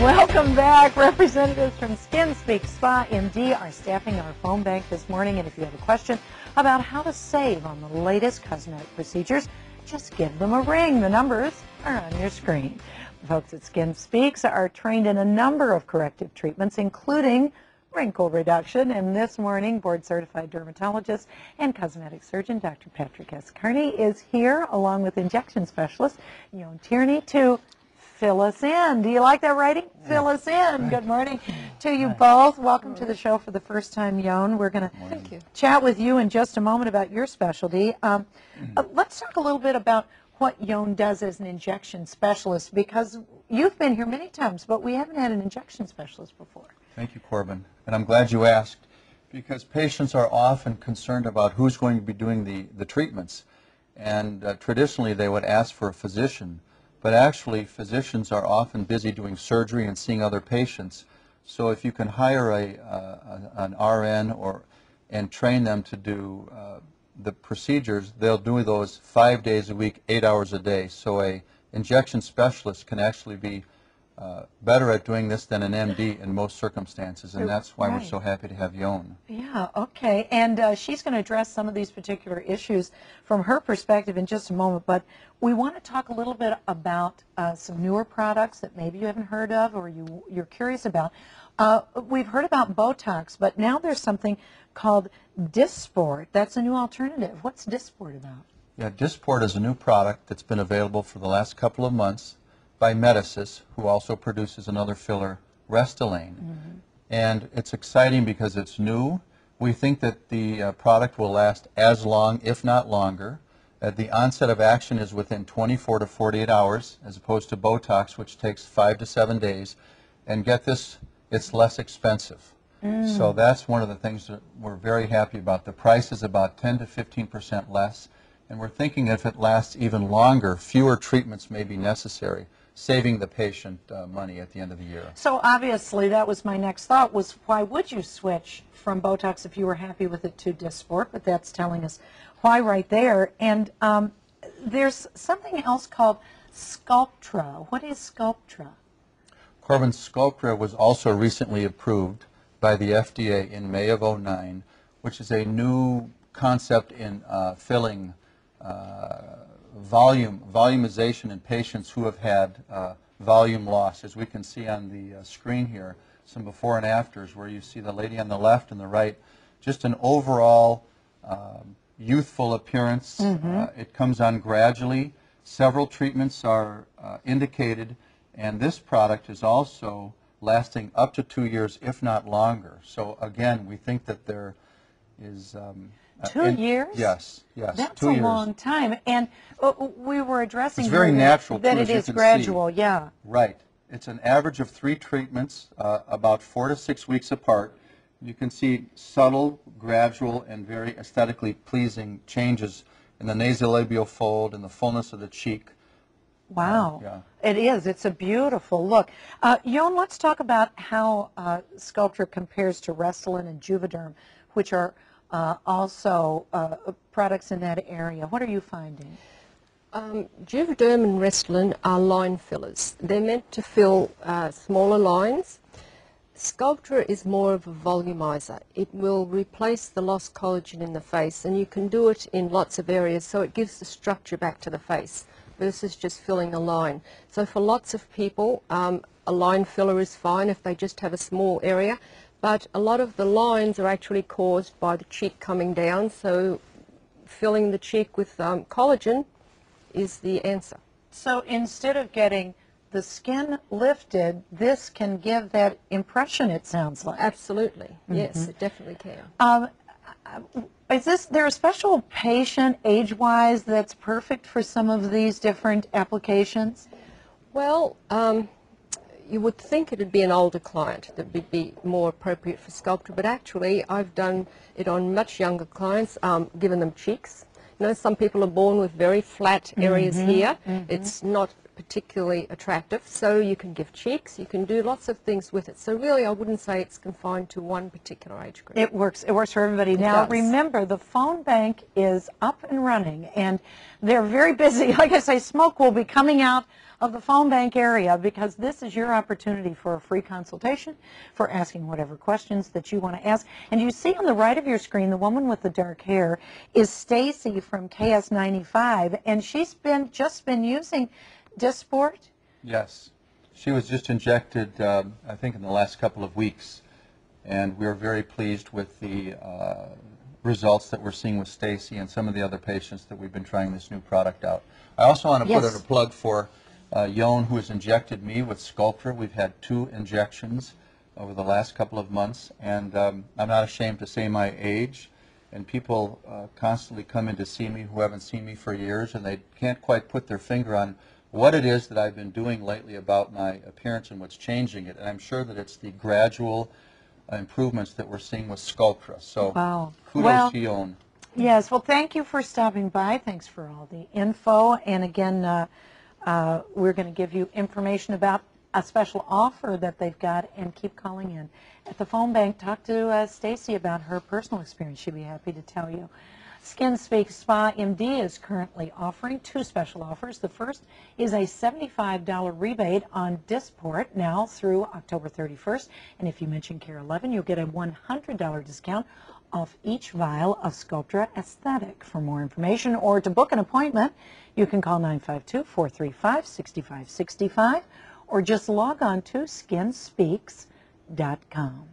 Welcome back. Representatives from Skin Speak Spa MD are staffing our phone bank this morning, and if you have a question about how to save on the latest cosmetic procedures, just give them a ring. The numbers are on your screen. The folks at Skin Speaks are trained in a number of corrective treatments, including wrinkle reduction, and this morning, board-certified dermatologist and cosmetic surgeon Dr. Patrick S. Kearney is here, along with injection specialist Yone Tierny, to fill us in. Do you like that writing? Yeah. Fill us in. Good morning to you both. Welcome to the show for the first time, Yone. We're going to chat with you in just a moment about your specialty. Let's talk a little bit about what Yone does as an injection specialist, because you've been here many times, but we haven't had an injection specialist before. Thank you, Corbin. And I'm glad you asked, because patients are often concerned about who's going to be doing the treatments. And traditionally, they would ask for a physician. But actually, physicians are often busy doing surgery and seeing other patients. So if you can hire an RN and train them to do the procedures, they'll do those 5 days a week, 8 hours a day. So a injection specialist can actually be better at doing this than an MD in most circumstances, and that's why we're so happy to have Yone. Yeah, okay, and she's going to address some of these particular issues from her perspective in just a moment, but we want to talk a little bit about some newer products that maybe you haven't heard of or you're curious about. We've heard about Botox, but now there's something called Dysport. That's a new alternative. What's Dysport about? Yeah, Dysport is a new product that's been available for the last couple of months by Medicis, who also produces another filler, RESTYLANE. And it's exciting because it's new. We think that the product will last as long, if not longer. The onset of action is within 24 to 48 hours, as opposed to Botox, which takes 5 to 7 days. And get this, it's less expensive. So that's one of the things that we're very happy about. The price is about 10 to 15% less. And we're thinking if it lasts even longer, fewer treatments may be necessary, saving the patient money at the end of the year. So obviously that was my next thought, was why would you switch from Botox if you were happy with it to Dysport? But that's telling us why right there. And there's something else called Sculptra. What is Sculptra? Corbin, Sculptra was also recently approved by the FDA in May of '09, which is a new concept in filling volumization in patients who have had volume loss. As we can see on the screen here, some before and afters where you see the lady on the left and the right, just an overall youthful appearance. It comes on gradually. Several treatments are indicated, and this product is also lasting up to 2 years, if not longer. So again, we think that there is 2 years? Yes, yes. That's 2 years. a long time. And we were addressing it's very natural that too, it is gradual, yeah. Right. It's an average of 3 treatments, about 4 to 6 weeks apart. You can see subtle, gradual, and very aesthetically pleasing changes in the nasolabial fold and the fullness of the cheek. Wow. Yeah. It is. It's a beautiful look. Yone, let's talk about how Sculptra compares to Restylane and Juvederm, which are also products in that area. What are you finding? Juvederm and Restylane are line fillers. They're meant to fill smaller lines. Sculptra is more of a volumizer. It will replace the lost collagen in the face, and you can do it in lots of areas, so it gives the structure back to the face versus just filling a line. So for lots of people, a line filler is fine if they just have a small area. But a lot of the lines are actually caused by the cheek coming down, so filling the cheek with collagen is the answer. So instead of getting the skin lifted, this can give that impression, it sounds like. Absolutely. Yes, it definitely can. Is there a special patient, age-wise, that's perfect for some of these different applications? Well, you would think it would be an older client that would be more appropriate for Sculptra, but actually I've done it on much younger clients, given them cheeks. You know, some people are born with very flat areas here. It's not particularly attractive. So you can give cheeks, you can do lots of things with it. So really I wouldn't say it's confined to one particular age group. It works for everybody. It Now does. remember, the phone bank is up and running, and they're very busy. Like I say, smoke will be coming out of the phone bank area, because this is your opportunity for a free consultation, for asking whatever questions that you want to ask. And you see on the right of your screen, the woman with the dark hair is Stacy from KS95, and she's just been using Dysport. Yes. She was just injected, I think, in the last couple of weeks, and we're very pleased with the results that we're seeing with Stacy and some of the other patients that we've been trying this new product out. I also want to put in a plug for Yone, who has injected me with Sculptra. We've had 2 injections over the last couple of months, and I'm not ashamed to say my age. And people constantly come in to see me who haven't seen me for years, and they can't quite put their finger on what it is that I've been doing lately about my appearance and what's changing it. And I'm sure that it's the gradual improvements that we're seeing with Sculptra. So kudos to Yone. Yes, well, thank you for stopping by. Thanks for all the info. And again, we're going to give you information about a special offer that they've got, and keep calling in. At the phone bank, talk to Stacy about her personal experience. She'd be happy to tell you. Skin Speak Spa MD is currently offering 2 special offers. The first is a $75 rebate on Dysport now through October 31st. And if you mention Care 11, you'll get a $100 discount off each vial of Sculptra Aesthetic. For more information or to book an appointment, you can call 952-435-6565 or just log on to skinspeaks.com.